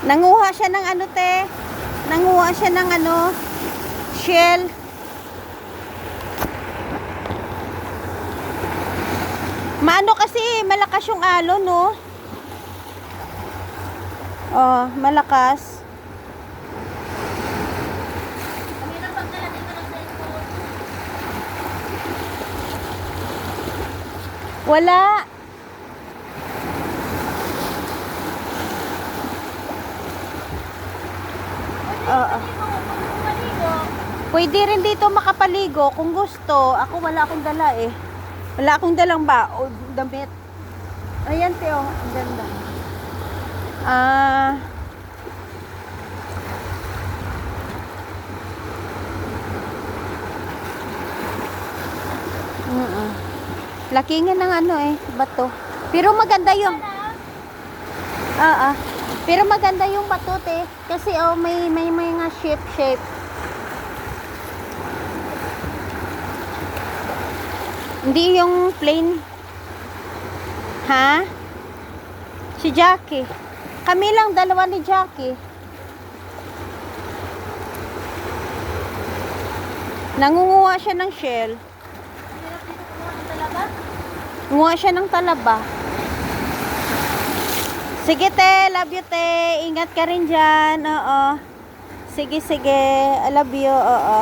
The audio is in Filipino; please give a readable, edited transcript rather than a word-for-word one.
Nanguha siya ng ano, te. Nanguha siya ng ano, shell. Maano kasi, malakas yung alon, no? Oh, malakas. Wala. Pwede rin dito makapaligo kung gusto. Ako wala akong dala eh. Wala akong dalang damit. Ayan, Teo. Ang ganda. Laki nga ng ano eh, bato. Pero maganda yung pero maganda yung bato, te. Kasi oh, may mga shape. Hindi yung plain. Ha? Si Jackie. Kami lang, dalawa ni Jackie. Nangunguha siya ng shell. Nangunguha siya ng talaba. Sige, te. Love you, te. Ingat ka rin dyan. Oo. Sige. I love you. Oo.